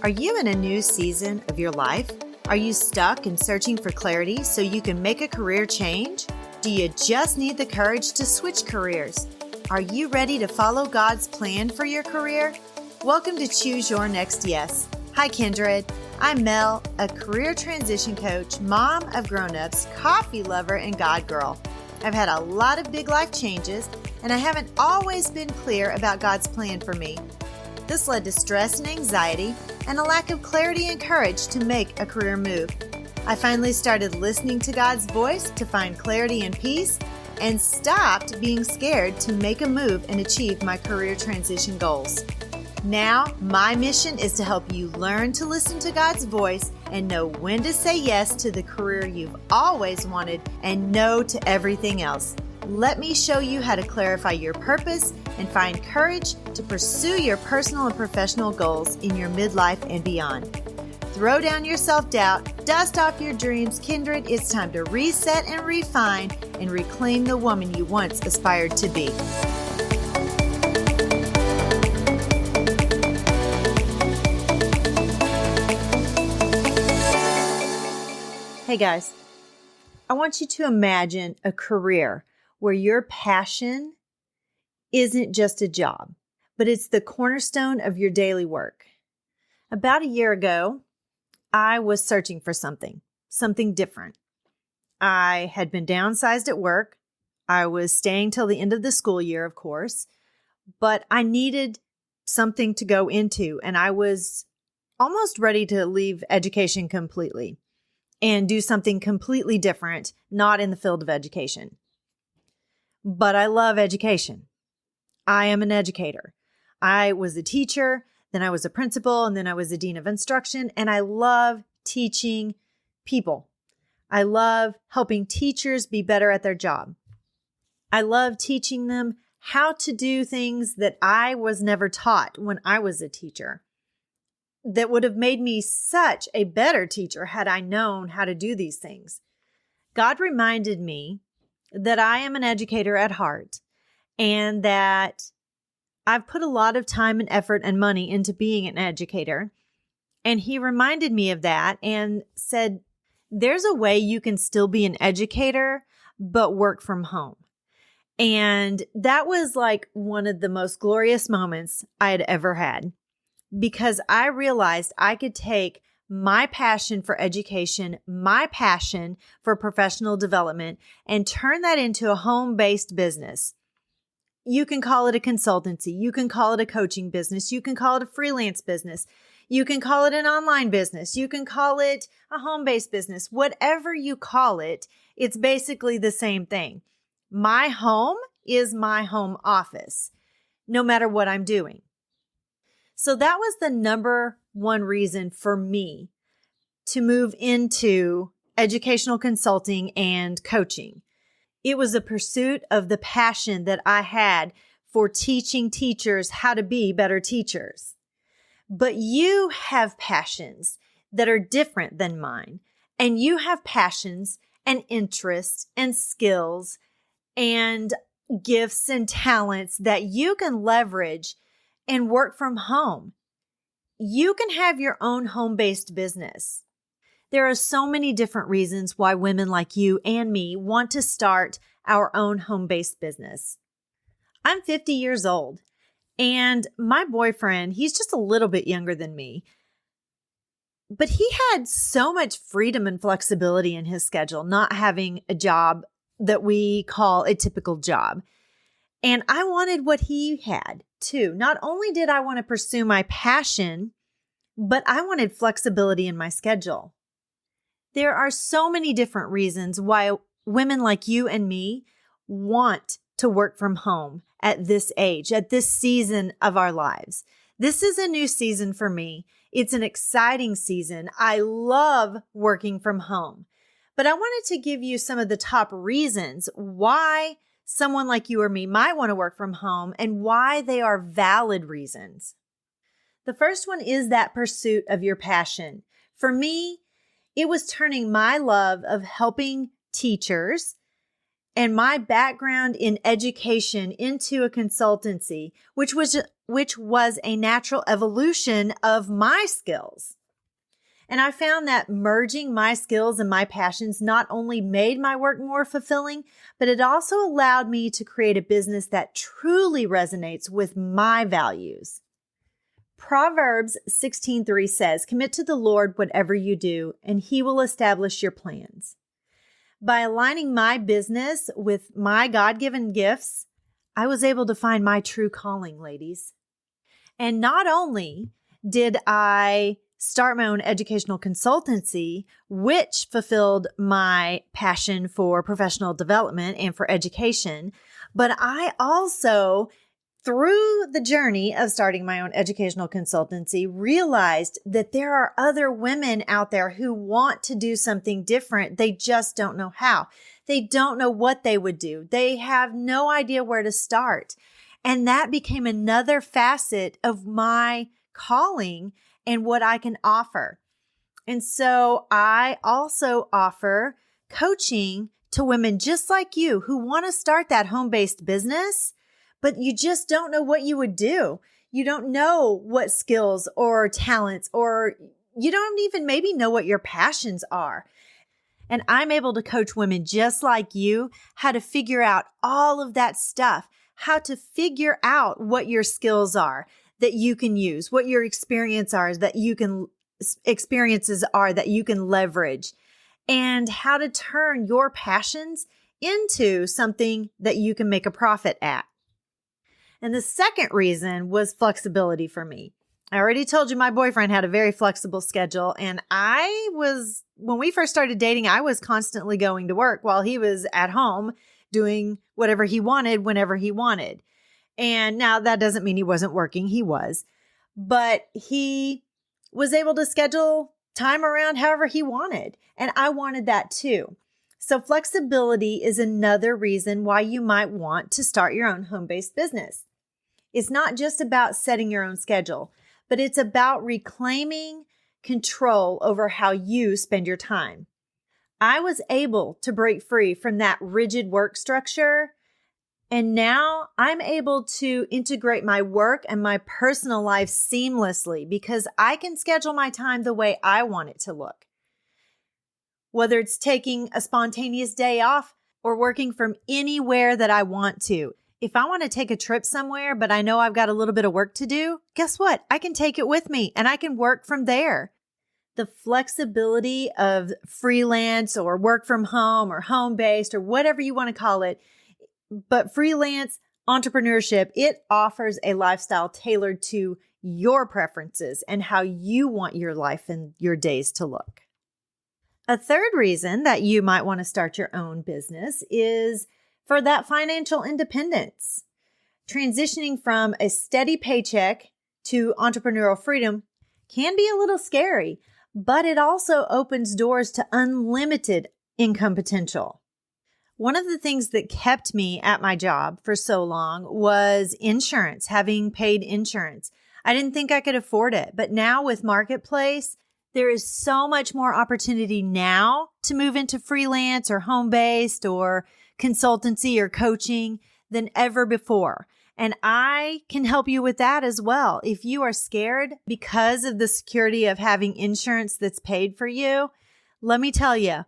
Are you in a new season of your life? Are you stuck and searching for clarity so you can make a career change? Do you just need the courage to switch careers? Are you ready to follow God's plan for your career? Welcome to Choose Your Next Yes. Hi, Kindred. I'm Mel, a career transition coach, mom of grown-ups, coffee lover, and God girl. I've had a lot of big life changes, and I haven't always been clear about God's plan for me. This led to stress and anxiety and a lack of clarity and courage to make a career move. I finally started listening to God's voice to find clarity and peace and stopped being scared to make a move and achieve my career transition goals. Now, my mission is to help you learn to listen to God's voice and know when to say yes to the career you've always wanted and no to everything else. Let me show you how to clarify your purpose and find courage to pursue your personal and professional goals in your midlife and beyond. Throw down your self-doubt, dust off your dreams, Kindred. It's time to reset and refine and reclaim the woman you once aspired to be. Hey guys, I want you to imagine a career where your passion isn't just a job, but it's the cornerstone of your daily work. About a year ago, I was searching for something different. I had been downsized at work. I was staying till the end of the school year, of course, but I needed something to go into, and I was almost ready to leave education completely and do something completely different, not in the field of education. But I love education. I am an educator. I was a teacher, then I was a principal, and then I was a dean of instruction, and I love teaching people. I love helping teachers be better at their job. I love teaching them how to do things that I was never taught when I was a teacher, that would have made me such a better teacher had I known how to do these things. God reminded me that I am an educator at heart and that I've put a lot of time and effort and money into being an educator. And He reminded me of that and said, there's a way you can still be an educator, but work from home. And that was like one of the most glorious moments I had ever had, because I realized I could take my passion for education, my passion for professional development, and turn that into a home-based business. You can call it a consultancy. You can call it a coaching business. You can call it a freelance business. You can call it an online business. You can call it a home-based business. Whatever you call it, it's basically the same thing. My home is my home office, no matter what I'm doing. So that was the number one reason for me to move into educational consulting and coaching. It was a pursuit of the passion that I had for teaching teachers how to be better teachers. But you have passions that are different than mine, and you have passions and interests and skills and gifts and talents that you can leverage and work from home. You can have your own home-based business. There are so many different reasons why women like you and me want to start our own home-based business. I'm 50 years old, and my boyfriend, he's just a little bit younger than me, but he had so much freedom and flexibility in his schedule, not having a job that we call a typical job. And I wanted what he had too. Not only did I want to pursue my passion, but I wanted flexibility in my schedule. There are so many different reasons why women like you and me want to work from home at this age, at this season of our lives. This is a new season for me. It's an exciting season. I love working from home. But I wanted to give you some of the top reasons why someone like you or me might want to work from home and why they are valid reasons. The first one is that pursuit of your passion. For me, it was turning my love of helping teachers and my background in education into a consultancy, which was which was a natural evolution of my skills. And I found that merging my skills and my passions not only made my work more fulfilling, but it also allowed me to create a business that truly resonates with my values. Proverbs 16:3 says, "Commit to the Lord whatever you do, and He will establish your plans." By aligning my business with my God-given gifts, I was able to find my true calling, ladies. And not only did I start my own educational consultancy, which fulfilled my passion for professional development and for education, but I also, through the journey of starting my own educational consultancy, realized that there are other women out there who want to do something different. They just don't know how. They don't know what they would do. They have no idea where to start. And that became another facet of my calling and what I can offer. And so I also offer coaching to women just like you who want to start that home-based business, but you just don't know what you would do. You don't know what skills or talents, or you don't even maybe know what your passions are. And I'm able to coach women just like you how to figure out all of that stuff, how to figure out what your skills are that you can use, what your experiences are that you can leverage, and how to turn your passions into something that you can make a profit at. And the second reason was flexibility for me. I already told you my boyfriend had a very flexible schedule, and when we first started dating, I was constantly going to work while he was at home doing whatever he wanted whenever he wanted. And now that doesn't mean he wasn't working. He was, but he was able to schedule time around however he wanted. And I wanted that too. So flexibility is another reason why you might want to start your own home-based business. It's not just about setting your own schedule, but it's about reclaiming control over how you spend your time. I was able to break free from that rigid work structure, and now I'm able to integrate my work and my personal life seamlessly because I can schedule my time the way I want it to look. Whether it's taking a spontaneous day off or working from anywhere that I want to. If I want to take a trip somewhere, but I know I've got a little bit of work to do, guess what? I can take it with me and I can work from there. The flexibility of freelance or work from home or home-based or whatever you want to call it, but freelance entrepreneurship, it offers a lifestyle tailored to your preferences and how you want your life and your days to look. A third reason that you might want to start your own business is for that financial independence. Transitioning from a steady paycheck to entrepreneurial freedom can be a little scary, but it also opens doors to unlimited income potential. One of the things that kept me at my job for so long was insurance, having paid insurance. I didn't think I could afford it, but now with Marketplace, there is so much more opportunity now to move into freelance or home-based or consultancy or coaching than ever before. And I can help you with that as well. If you are scared because of the security of having insurance that's paid for you, let me tell you,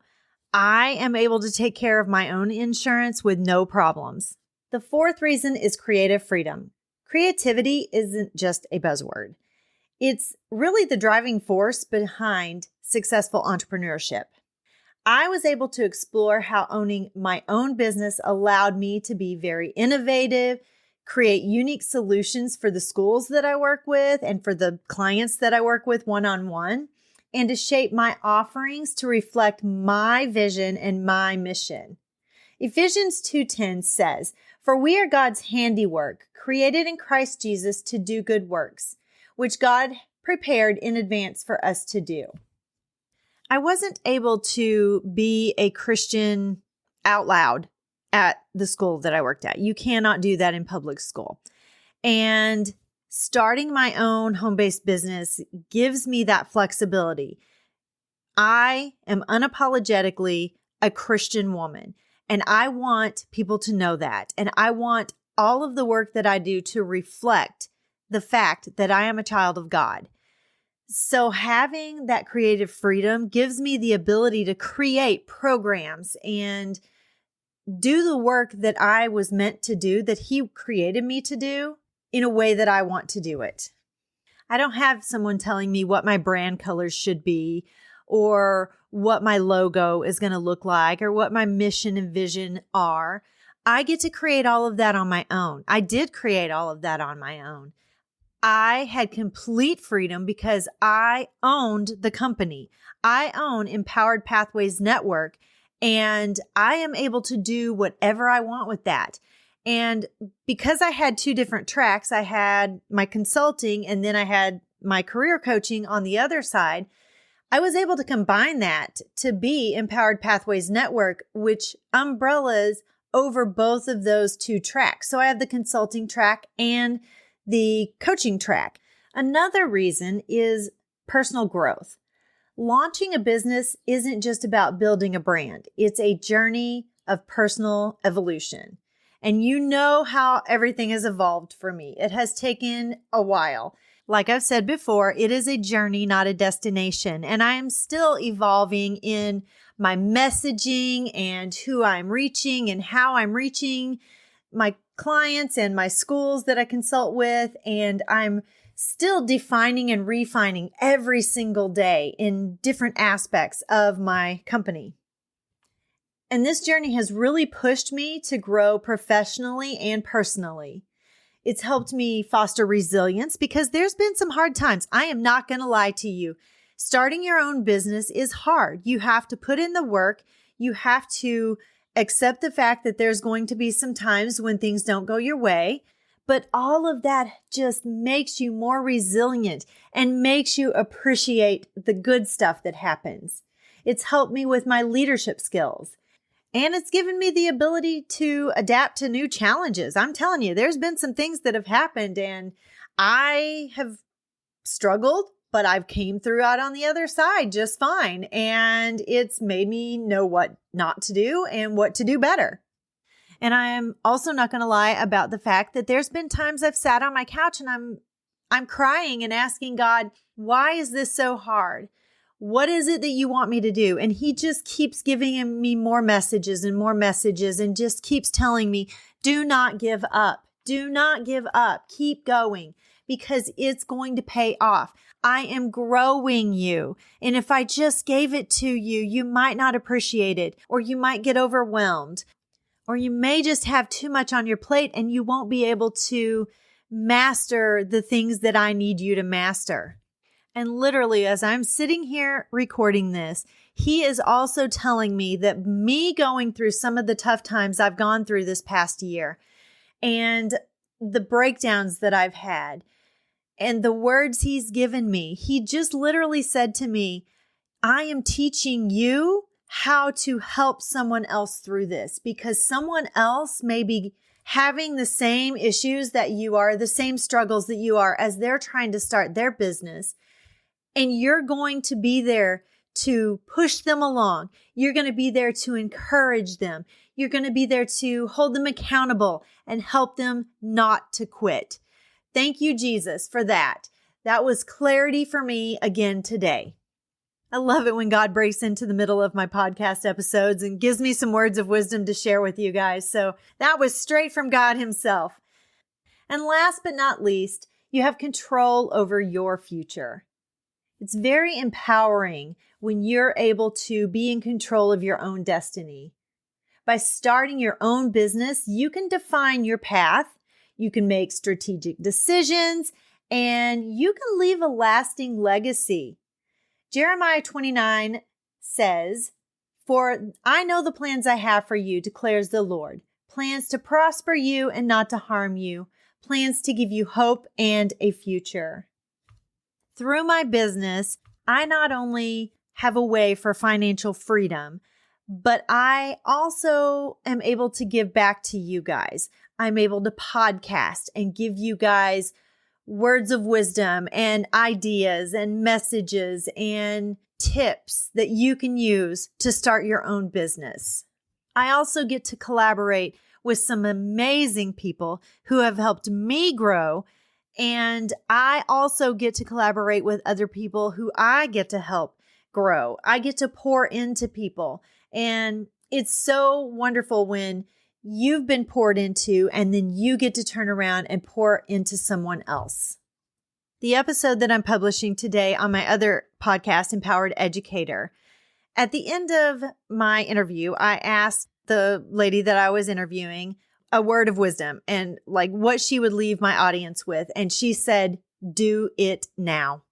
I am able to take care of my own insurance with no problems. The fourth reason is creative freedom. Creativity isn't just a buzzword. It's really the driving force behind successful entrepreneurship. I was able to explore how owning my own business allowed me to be very innovative, create unique solutions for the schools that I work with and for the clients that I work with one-on-one, and to shape my offerings to reflect my vision and my mission. Ephesians 2:10 says, "For we are God's handiwork, created in Christ Jesus to do good works, which God prepared in advance for us to do." I wasn't able to be a Christian out loud at the school that I worked at. You cannot do that in public school. And starting my own home-based business gives me that flexibility. I am unapologetically a Christian woman, and I want people to know that. And I want all of the work that I do to reflect the fact that I am a child of God. So having that creative freedom gives me the ability to create programs and do the work that I was meant to do, that He created me to do, in a way that I want to do it. I don't have someone telling me what my brand colors should be, or what my logo is going to look like, or what my mission and vision are. I get to create all of that on my own. I did create all of that on my own. I had complete freedom because I owned the company. I own Empowered Pathways Network, and I am able to do whatever I want with that. And because I had two different tracks, I had my consulting and then I had my career coaching on the other side, I was able to combine that to be Empowered Pathways Network, which umbrellas over both of those two tracks. So I have the consulting track and the coaching track. Another reason is personal growth. Launching a business isn't just about building a brand. It's a journey of personal evolution. And you know how everything has evolved for me. It has taken a while. Like I've said before, it is a journey, not a destination. And I am still evolving in my messaging and who I'm reaching and how I'm reaching my clients and my schools that I consult with. And I'm still defining and refining every single day in different aspects of my company. And this journey has really pushed me to grow professionally and personally. It's helped me foster resilience because there's been some hard times. I am not going to lie to you. Starting your own business is hard. You have to put in the work. You have to accept the fact that there's going to be some times when things don't go your way. But all of that just makes you more resilient and makes you appreciate the good stuff that happens. It's helped me with my leadership skills. And it's given me the ability to adapt to new challenges. I'm telling you, there's been some things that have happened and I have struggled, but I've came through out on the other side just fine. And it's made me know what not to do and what to do better. And I am also not going to lie about the fact that there's been times I've sat on my couch and I'm crying and asking God, why is this so hard? What is it that you want me to do? And He just keeps giving me more messages and just keeps telling me, do not give up. Do not give up. Keep going because it's going to pay off. I am growing you. And if I just gave it to you, you might not appreciate it, or you might get overwhelmed, or you may just have too much on your plate and you won't be able to master the things that I need you to master. And literally, as I'm sitting here recording this, He is also telling me that me going through some of the tough times I've gone through this past year and the breakdowns that I've had and the words He's given me, He just literally said to me, I am teaching you how to help someone else through this because someone else may be having the same issues that you are, the same struggles that you are as they're trying to start their business. And you're going to be there to push them along. You're going to be there to encourage them. You're going to be there to hold them accountable and help them not to quit. Thank you, Jesus, for that. That was clarity for me again today. I love it when God breaks into the middle of my podcast episodes and gives me some words of wisdom to share with you guys. So that was straight from God Himself. And last but not least, you have control over your future. It's very empowering when you're able to be in control of your own destiny. By starting your own business, you can define your path, you can make strategic decisions, and you can leave a lasting legacy. Jeremiah 29 says, "For I know the plans I have for you, declares the Lord, plans to prosper you and not to harm you, plans to give you hope and a future." Through my business, I not only have a way for financial freedom, but I also am able to give back to you guys. I'm able to podcast and give you guys words of wisdom and ideas and messages and tips that you can use to start your own business. I also get to collaborate with some amazing people who have helped me grow And I also get to collaborate with other people who I get to help grow. I get to pour into people. And it's so wonderful when you've been poured into and then you get to turn around and pour into someone else. The episode that I'm publishing today on my other podcast, Empowered Educator, at the end of my interview, I asked the lady that I was interviewing a word of wisdom and like what she would leave my audience with. And she said, do it now.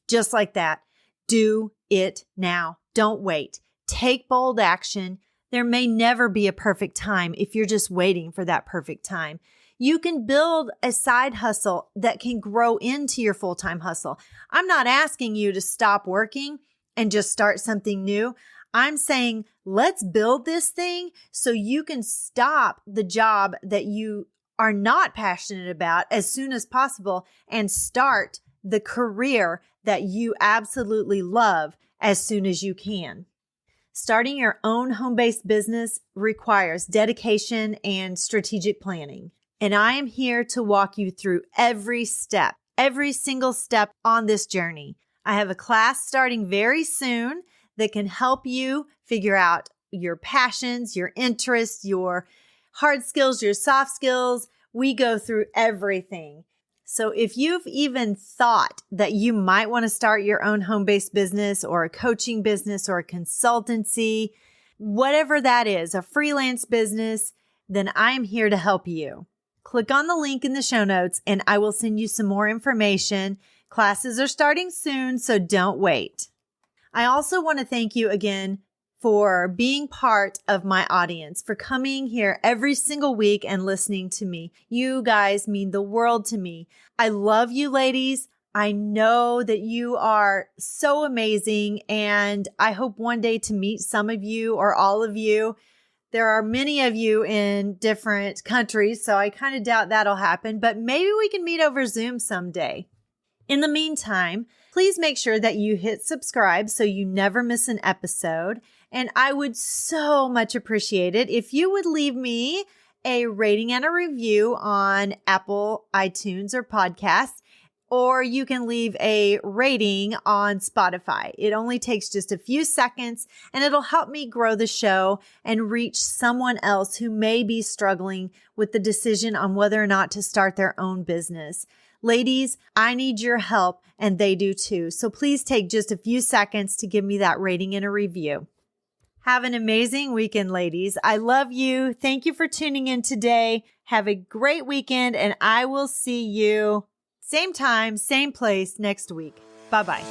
Just like that. Do it now. Don't wait. Take bold action. There may never be a perfect time if you're just waiting for that perfect time. You can build a side hustle that can grow into your full-time hustle. I'm not asking you to stop working and just start something new. I'm saying, let's build this thing so you can stop the job that you are not passionate about as soon as possible and start the career that you absolutely love as soon as you can. Starting your own home-based business requires dedication and strategic planning. And I am here to walk you through every step, every single step on this journey. I have a class starting very soon that can help you figure out your passions, your interests, your hard skills, your soft skills. We go through everything. So if you've even thought that you might want to start your own home-based business or a coaching business or a consultancy, whatever that is, a freelance business, then I'm here to help you. Click on the link in the show notes and I will send you some more information. Classes are starting soon, so don't wait. I also want to thank you again for being part of my audience, for coming here every single week and listening to me. You guys mean the world to me. I love you, ladies. I know that you are so amazing, and I hope one day to meet some of you or all of you. There are many of you in different countries, so I kind of doubt that'll happen, but maybe we can meet over Zoom someday. In the meantime, please make sure that you hit subscribe so you never miss an episode. And I would so much appreciate it if you would leave me a rating and a review on Apple, iTunes, or podcasts, or you can leave a rating on Spotify. It only takes just a few seconds and it'll help me grow the show and reach someone else who may be struggling with the decision on whether or not to start their own business. Ladies, I need your help and they do too. So please take just a few seconds to give me that rating and a review. Have an amazing weekend, ladies. I love you. Thank you for tuning in today. Have a great weekend and I will see you same time, same place next week. Bye-bye.